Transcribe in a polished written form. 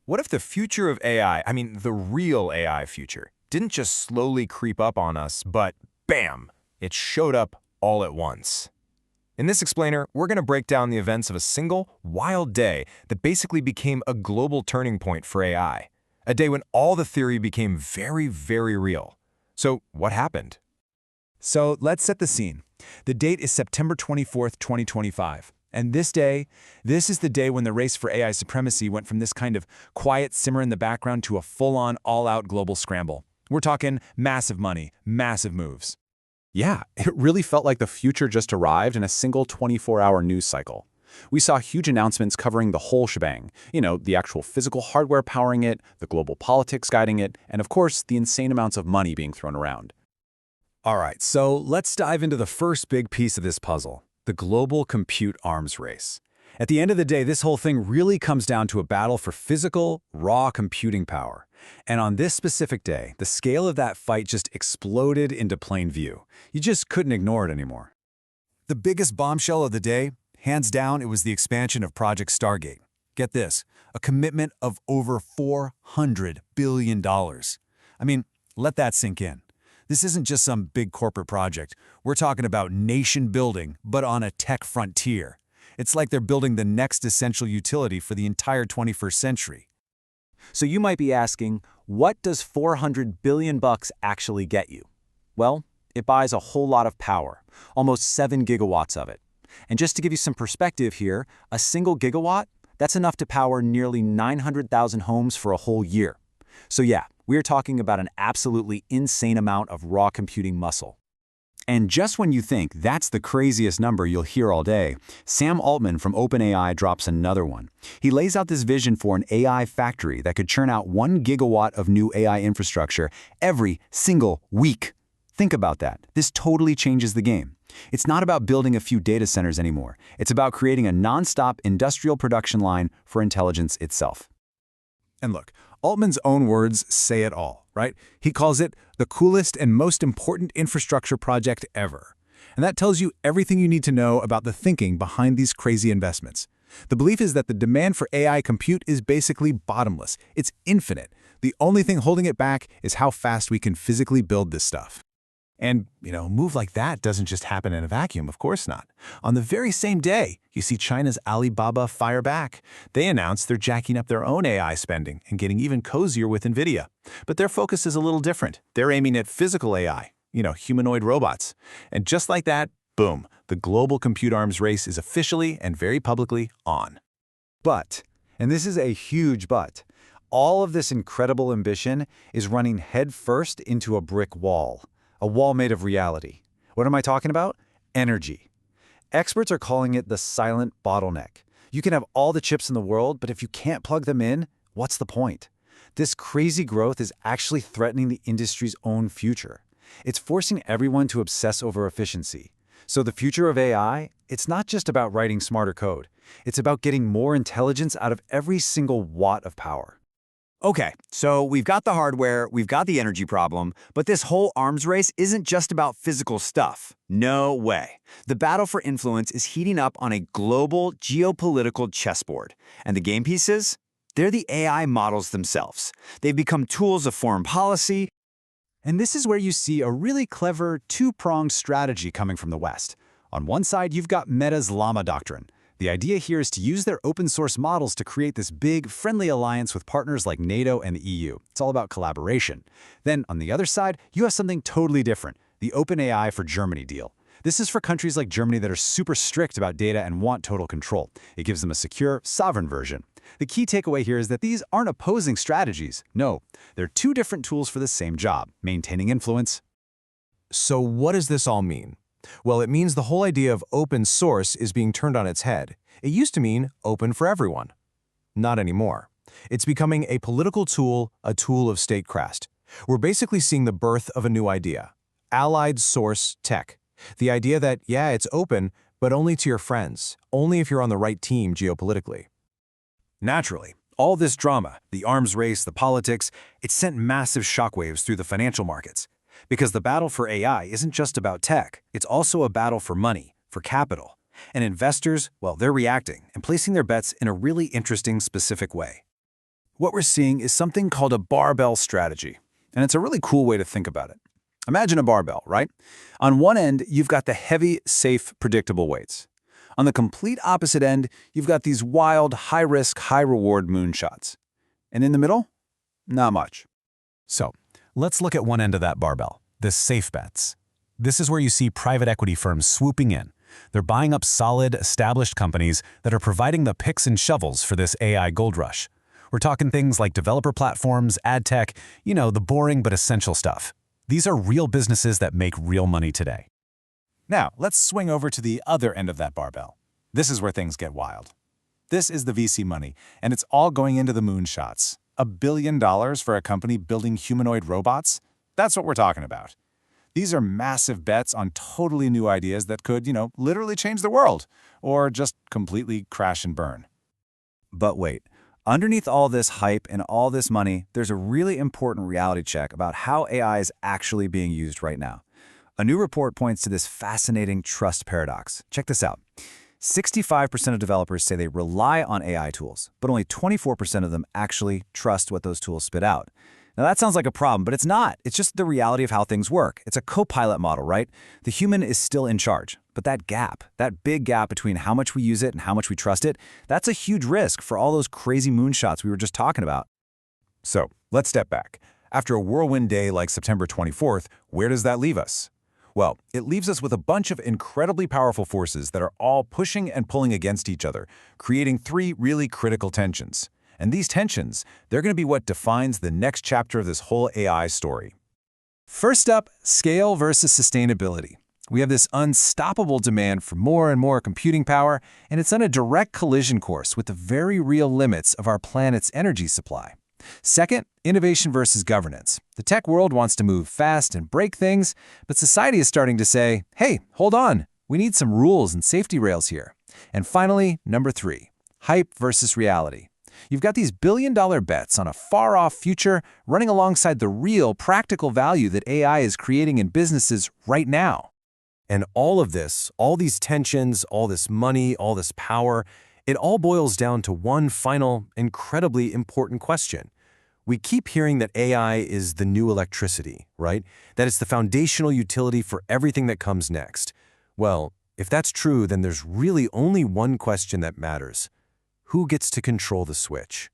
What if the future of AI, the real AI future, didn't just slowly creep up on us, but bam, it showed up all at once? In this explainer, we're going to break down the events of a single, wild day that basically became a global turning point for AI. A day when all the theory became very, very real. So what happened? So let's set the scene. The date is September 24th, 2025. And this is the day when the race for AI supremacy went from this kind of quiet simmer in the background to a full-on, all-out global scramble. We're talking massive money, massive moves. Yeah, it really felt like the future just arrived in a single 24-hour news cycle. We saw huge announcements covering the whole shebang. The actual physical hardware powering it, the global politics guiding it, and of course, the insane amounts of money being thrown around. All right, so let's dive into the first big piece of this puzzle, the global compute arms race. At the end of the day, this whole thing really comes down to a battle for physical, raw computing power. And on this specific day, the scale of that fight just exploded into plain view. You just couldn't ignore it anymore. The biggest bombshell of the day, hands down, it was the expansion of Project Stargate. Get this, a commitment of over $400 billion. Let that sink in. This isn't just some big corporate project. We're talking about nation building, but on a tech frontier. It's like they're building the next essential utility for the entire 21st century. So you might be asking, what does $400 billion actually get you? Well, it buys a whole lot of power, almost 7 gigawatts of it. And just to give you some perspective here, a single gigawatt, that's enough to power nearly 900,000 homes for a whole year. So yeah, we're talking about an absolutely insane amount of raw computing muscle. And just when you think that's the craziest number you'll hear all day, Sam Altman from OpenAI drops another one. He lays out this vision for an AI factory that could churn out 1 gigawatt of new AI infrastructure every single week. Think about that. This totally changes the game. It's not about building a few data centers anymore. It's about creating a non-stop industrial production line for intelligence itself. And look, Altman's own words say it all, right? He calls it the coolest and most important infrastructure project ever. And that tells you everything you need to know about the thinking behind these crazy investments. The belief is that the demand for AI compute is basically bottomless. It's infinite. The only thing holding it back is how fast we can physically build this stuff. And, a move like that doesn't just happen in a vacuum, of course not. On the very same day, you see China's Alibaba fire back. They announced they're jacking up their own AI spending and getting even cozier with NVIDIA. But their focus is a little different. They're aiming at physical AI, humanoid robots. And just like that, boom, the global compute arms race is officially and very publicly on. But, and this is a huge but, all of this incredible ambition is running headfirst into a brick wall. A wall made of reality. What am I talking about? Energy. Experts are calling it the silent bottleneck. You can have all the chips in the world, but if you can't plug them in, what's the point? This crazy growth is actually threatening the industry's own future. It's forcing everyone to obsess over efficiency. So the future of AI, it's not just about writing smarter code. It's about getting more intelligence out of every single watt of power. Okay, so we've got the hardware, we've got the energy problem, but this whole arms race isn't just about physical stuff. No way. The battle for influence is heating up on a global geopolitical chessboard. And the game pieces? They're the AI models themselves. They've become tools of foreign policy. And this is where you see a really clever two-pronged strategy coming from the West. On one side, you've got Meta's Llama doctrine. The idea here is to use their open-source models to create this big, friendly alliance with partners like NATO and the EU. It's all about collaboration. Then, on the other side, you have something totally different, the OpenAI for Germany deal. This is for countries like Germany that are super strict about data and want total control. It gives them a secure, sovereign version. The key takeaway here is that these aren't opposing strategies. No, they're two different tools for the same job, maintaining influence. So what does this all mean? Well, it means the whole idea of open source is being turned on its head. It used to mean open for everyone. Not anymore. It's becoming a political tool, a tool of statecraft. We're basically seeing the birth of a new idea, allied source tech. The idea that, yeah, it's open, but only to your friends, only if you're on the right team geopolitically. Naturally, all this drama, the arms race, the politics, it sent massive shockwaves through the financial markets. Because the battle for AI isn't just about tech, it's also a battle for money, for capital. And investors, well, they're reacting and placing their bets in a really interesting, specific way. What we're seeing is something called a barbell strategy, and it's a really cool way to think about it. Imagine a barbell, right? On one end, you've got the heavy, safe, predictable weights. On the complete opposite end, you've got these wild, high-risk, high-reward moonshots. And in the middle? Not much. So, let's look at one end of that barbell, the safe bets. This is where you see private equity firms swooping in. They're buying up solid, established companies that are providing the picks and shovels for this AI gold rush. We're talking things like developer platforms, ad tech, the boring but essential stuff. These are real businesses that make real money today. Now, let's swing over to the other end of that barbell. This is where things get wild. This is the VC money, and it's all going into the moonshots. $1 billion for a company building humanoid robots? That's what we're talking about. These are massive bets on totally new ideas that could, literally change the world, or just completely crash and burn. But wait, underneath all this hype and all this money, there's a really important reality check about how AI is actually being used right now. A new report points to this fascinating trust paradox. Check this out. 65% of developers say they rely on AI tools, but only 24% of them actually trust what those tools spit out. Now that sounds like a problem, but it's not. It's just the reality of how things work. It's a co-pilot model, right? The human is still in charge, but that gap, that big gap between how much we use it and how much we trust it, that's a huge risk for all those crazy moonshots we were just talking about. So, let's step back. After a whirlwind day like September 24th, where does that leave us? Well, it leaves us with a bunch of incredibly powerful forces that are all pushing and pulling against each other, creating three really critical tensions. And these tensions, they're going to be what defines the next chapter of this whole AI story. First up, scale versus sustainability. We have this unstoppable demand for more and more computing power, and it's on a direct collision course with the very real limits of our planet's energy supply. Second, innovation versus governance. The tech world wants to move fast and break things, but society is starting to say, hey, hold on, we need some rules and safety rails here. And finally, number three, hype versus reality. You've got these billion-dollar bets on a far-off future running alongside the real practical value that AI is creating in businesses right now. And all of this, all these tensions, all this money, all this power, it all boils down to one final, incredibly important question. We keep hearing that AI is the new electricity, right? That it's the foundational utility for everything that comes next. Well, if that's true, then there's really only one question that matters. Who gets to control the switch?